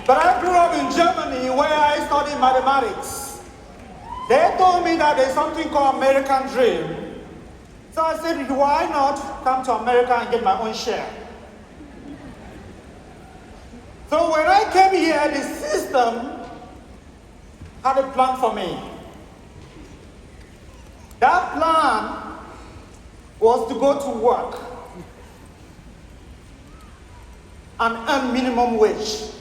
But I grew up in Germany where I studied mathematics. They told me that there's something called American dream. So I said, why not come to America and get my own share? So when I came here, the system had a plan for me. That plan was to go to work and earn minimum wage.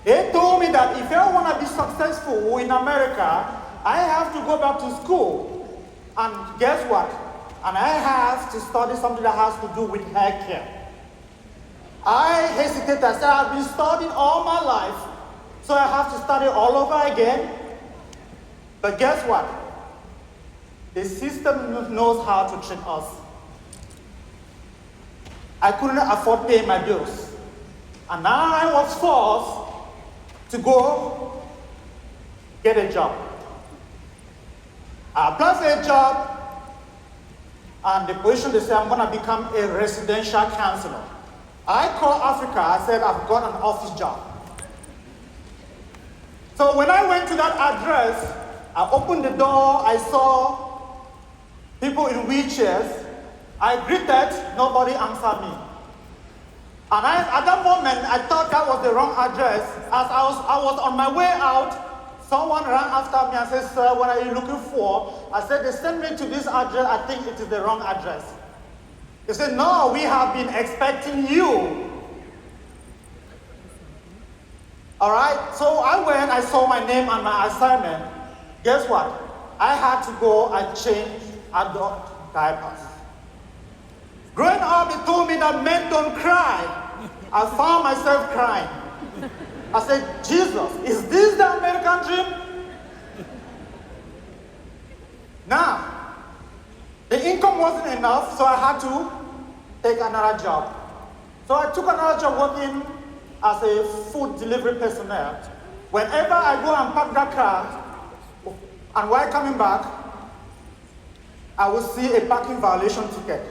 They told me that if I want to be successful in America, I have to go back to school. And guess what? And I have to study something that has to do with hair care. I hesitated. I said, I've been studying all my life, so I have to study all over again. But guess what? The system knows how to treat us. I couldn't afford paying my bills. And now I was forced to go get a job. I applied for a job, and the position, they said, I'm going to become a residential counselor. I called Africa. I said, I've got an office job. So when I went to that address, I opened the door. I saw people in wheelchairs. I greeted. Nobody answered me. And at that moment, I thought that was the wrong address. As I was on my way out, someone ran after me and said, sir, what are you looking for? I said, they sent me to this address. I think it is the wrong address. They said, no, we have been expecting you. All right, so I went, I saw my name and my assignment. Guess what? I had to go and change adult diapers. Growing up, they told me that men don't cry. I found myself crying. I said, Jesus, is this the American dream? Now, the income wasn't enough, so I had to take another job. So I took another job working as a food delivery personnel. Whenever I go and park that car, and while coming back, I will see a parking violation ticket.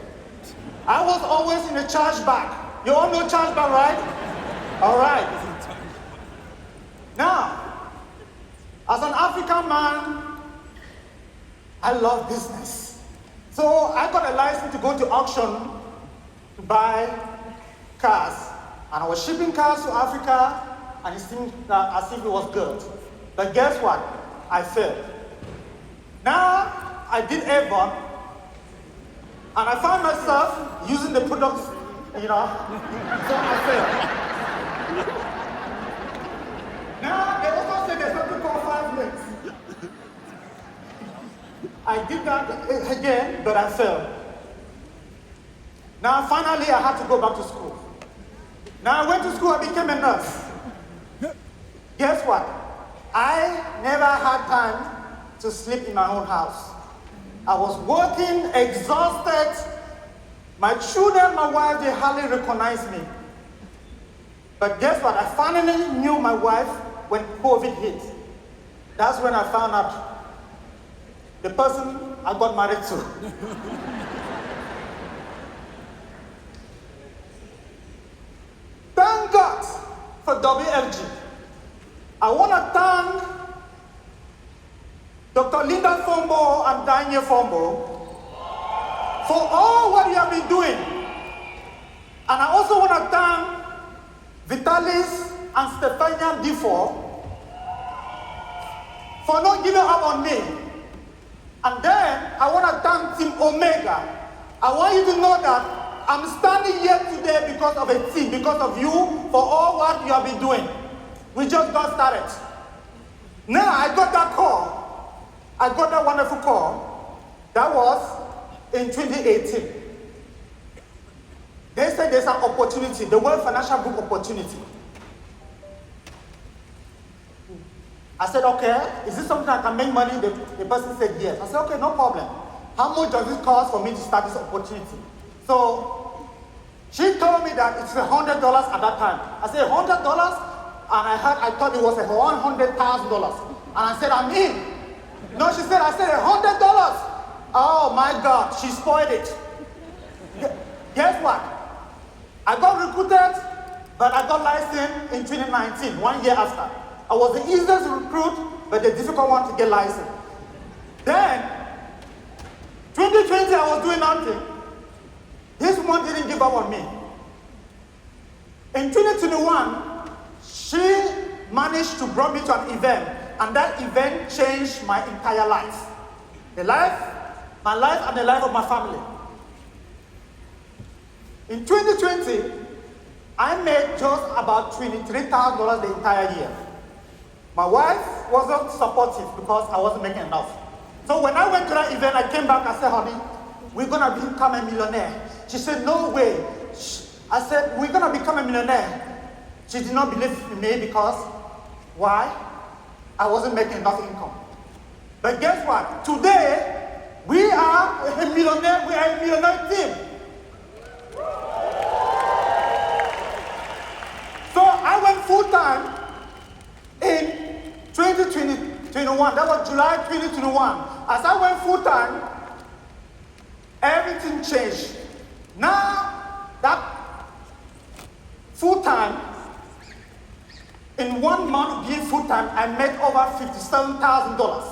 I was always in a chargeback. You all know chargeback, right? All right. Now, as an African man, I love business. So I got a license to go to auction to buy cars. And I was shipping cars to Africa, and it seemed as if it was good. But guess what? I failed. Now, I did Avon, and I found myself using the products, so I failed. Now, they also said there's something called 5 minutes. I did that again, but I failed. Now, finally, I had to go back to school. Now, I went to school, I became a nurse. Guess what? I never had time to sleep in my own house. I was working, exhausted. My children, my wife, they hardly recognized me. But guess what? I finally knew my wife when COVID hit. That's when I found out the person I got married to. Thank God for WFG. I want to thank Dr. Linda Fombo and Daniel Fombo for all what you have been doing. And I also want to thank Vitalis and Stefania Difo for not giving up on me. And then I want to thank Team Omega. I want you to know that I'm standing here today because of a team, because of you, for all what you have been doing. We just got started. Now I got that call. I got that wonderful call. That was in 2018. They said there's an opportunity, the World Financial Group opportunity. I said, okay, is this something I can make money? The person said yes. I said, okay, no problem. How much does it cost for me to start this opportunity? So she told me that it's $100 at that time. I said, $100? And I thought it was $100,000. And I said, I'm in. No, she said, I said $100. Oh my God, she spoiled it. Guess what? I got recruited but I got licensed in 2019, 1 year after. I was the easiest to recruit, but the difficult one to get licensed. Then, 2020, I was doing nothing. This woman didn't give up on me. In 2021, she managed to bring me to an event, and that event changed my entire life. My life and the life of my family. In 2020, I made just about $23,000 the entire year. My wife wasn't supportive because I wasn't making enough. So when I went to that event, I came back, I said, honey, we're gonna become a millionaire. She said, no way. I said, we're gonna become a millionaire. She did not believe in me because, why? I wasn't making enough income. But guess what? Today, we are a millionaire team. So I went full-time in 2021. That was July 2021. As I went full-time, everything changed. Now, that full-time, in 1 month being full-time, I made over $57,000.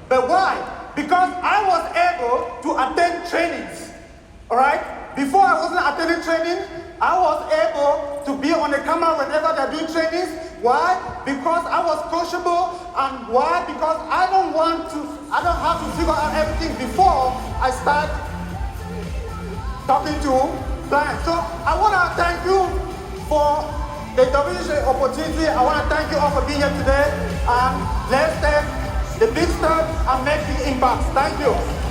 But why? Because I was able to attend trainings, all right? Before I wasn't attending training, I was able to be on the camera whenever they're doing trainings. Why? Because I was coachable, and why? Because I don't have to figure out everything before I start talking to clients. So I want to thank you for the WHA opportunity. I want to thank you all for being here today, and let's take the big step and make the impact. Thank you.